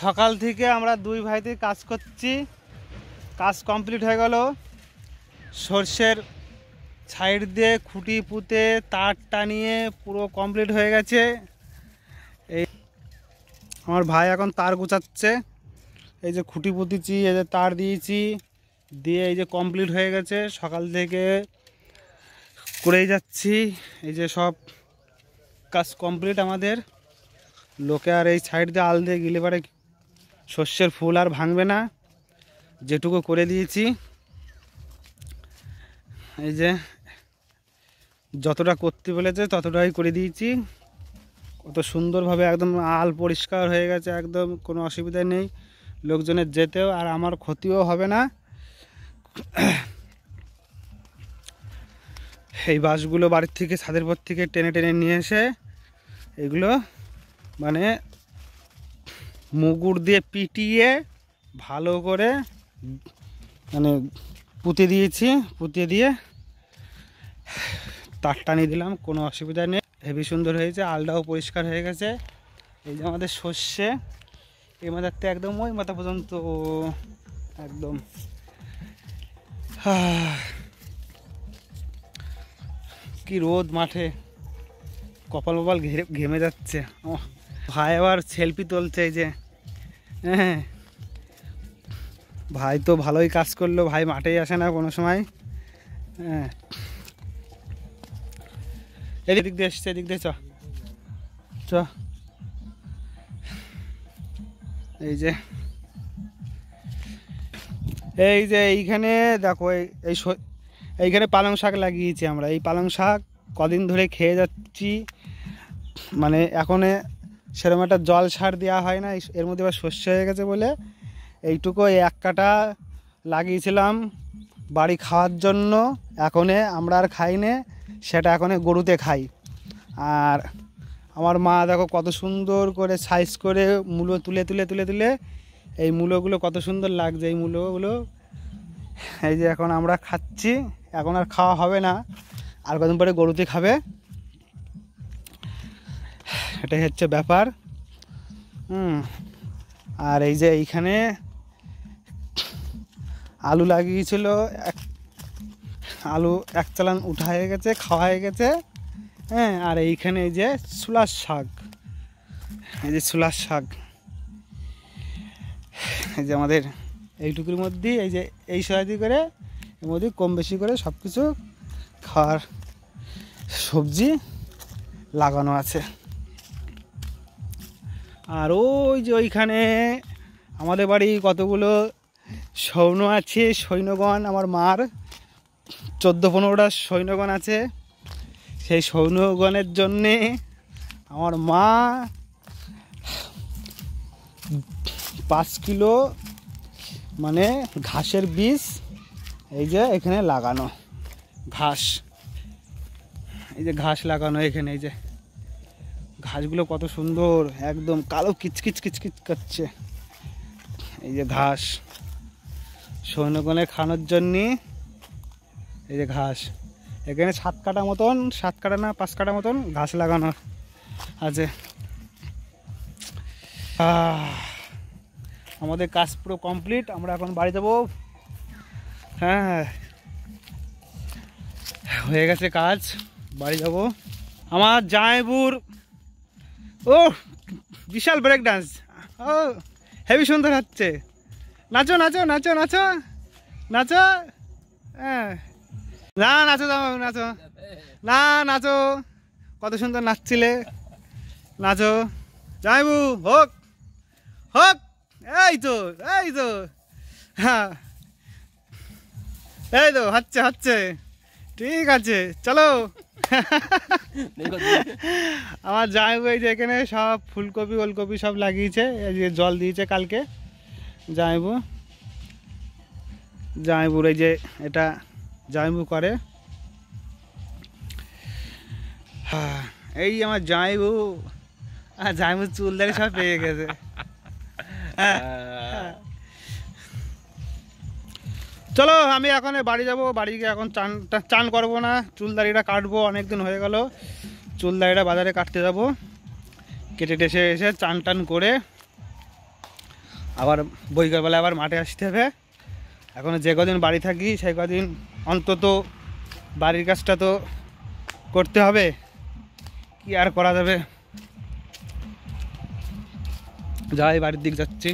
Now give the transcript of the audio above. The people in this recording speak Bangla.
সকাল থেকে আমরা দুই ভাইতে কাজ করছি, কাজ কমপ্লিট হয়ে গেল। সর্ষের সাইড দিয়ে খুঁটি পুঁতে তার টানিয়ে পুরো কমপ্লিট হয়ে গেছে। এই আমার ভাই এখন তার গোছাচ্ছে। এই যে খুঁটি পুঁতেছি, এই যে তার দিয়েছি, দিয়ে এই যে কমপ্লিট হয়ে গেছে। সকাল থেকে করেই যাচ্ছি, এই যে সব কাজ কমপ্লিট আমাদের। লোকে আর এই সাইড দিয়ে আল দিয়ে গেলে পারে শস্যের ফুল আর ভাঙবে না, যেটুকু করে দিয়েছি। এই যে যতটা করতে বলেছে ততটাই করে দিয়েছি। কত সুন্দরভাবে একদম আল পরিষ্কার হয়ে গেছে, একদম কোনো অসুবিধা নেই লোকজনের যেতেও, আর আমার ক্ষতিও হবে না। এই বাঁশগুলো বাড়ির থেকে ছাদের পর থেকে টেনে টেনে নিয়ে এসে এগুলো মানে মুগুর দিয়ে পিটিয়ে ভালো করে মানে পুঁতে দিয়েছি, পুঁতে দিয়ে তার টানিয়ে দিলাম, কোনো অসুবিধা নেই। হেভি সুন্দর হয়েছে, আলটাও পরিষ্কার হয়ে গেছে। এই যে আমাদের সর্ষে এই মাথাতে একদম ওই মাথা পর্যন্ত একদম কি রোদ মাঠে, কপাল কপাল ঘেমে যাচ্ছে। ভাই আবার সেলফি তুলছে। এই যে হ্যাঁ, ভাই তো ভালোই কাজ করলো, ভাই মাঠেই আসে না কোনো সময়। হ্যাঁ, এদিক দিয়ে এসছে, এদিক দিয়ে চ চ। এই যে এইখানে দেখো, এইখানে পালং শাক লাগিয়েছি আমরা। এই পালং শাক কদিন ধরে খেয়ে যাচ্ছি, মানে এখন সেরকম একটা জল সার দেওয়া হয় না, এর মধ্যে আবার শস্য হয়ে গেছে বলে এইটুকু এক কাটা লাগিয়েছিলাম বাড়ি খাওয়ার জন্য। এখনে আমরা আর খাই না, সেটা এখনে গরুতে খাই। আর আমার মা দেখো কত সুন্দর করে সাইজ করে মূলো তুলে তুলে তুলে তুলে, এই মূলোগুলো কত সুন্দর লাগছে। এই মূলোগুলো এই যে এখন আমরা খাচ্ছি, এখন আর খাওয়া হবে না, আর কদিন পরে গরুতে খাবে। এটাই হচ্ছে ব্যাপার। আর এই যে এইখানে আলু লাগিয়েছিল, আলু এক চালান উঠা হয়ে গেছে, খাওয়া হয়ে গেছে। হ্যাঁ, আর এইখানে এই যে ছোলার শাক, এই যে ছোলার শাক, এই যে আমাদের এইটুকুর মধ্যে এই যে এই সহায়তা করে এর মধ্যে কম বেশি করে সব কিছু খাওয়ার সবজি লাগানো আছে। আর ওই যে ওইখানে আমাদের বাড়ি কতগুলো সৈন্য আছে, সৈন্যগণ, আমার মার 14-15টা সৈন্যগণ আছে। সেই সৈন্যগণের জন্যে আমার মা 5 কিলো মানে ঘাসের বীজ এই যে এখানে লাগানো, ঘাস, এই যে ঘাস লাগানো এখানে। এই যে ঘাসগুলো কত সুন্দর, একদম কালো কিচকিচ কিচকিচ করছে। এই যে ঘাস সৈন্যগণের খাওয়ানোর জন্যে, এই যে ঘাস এখানে 7 কাটা মতন, 7 কাটা না 5 কাটা মতন ঘাস লাগানো আছে। আমাদের কাজ পুরো কমপ্লিট, আমরা এখন বাড়ি যাবো। হ্যাঁ, হয়ে গেছে কাজ, বাড়ি যাব। আমার জামাইবুর ও বিশাল ব্রেক ডান্স, ও হেভি সুন্দর হচ্ছে। নাচো নাচো নাচো নাচো নাচো। হ্যাঁ, না নাচো, নাচো না, নাচো, কত সুন্দর নাচছিলে, নাচো জামাইবু, হোক হোক। এই তো, এই তো, হ্যাঁ, এই তো হচ্ছে হচ্ছে, ঠিক আছে চলো। আমার জামাইবু এই যে এখানে সব ফুলকপি ওলকপি সব লাগিয়েছে, এই যে জল দিয়েছে কালকে। জামাইবুর এই যে এটা জামাইবু করে। এই আমার জামাইবু চুল দাড়ি সব পেয়ে গেছে। চলো আমি এখন বাড়ি যাব, বাড়ি গিয়ে এখন চান করবো না, চুল দাড়িটা কাটবো, অনেকদিন হয়ে গেল। চুল দাড়িটা বাজারে কাটতে যাব, কেটে টেসে এসে চান টান করে আবার বৈকালবেলা আবার মাঠে আসতে হবে। এখন যে কদিন বাড়ি থাকি সেই কদিন অন্তত বাড়ির কাজটা তো করতে হবে, কি আর করা যাবে। যাই বাড়ির দিক যাচ্ছি।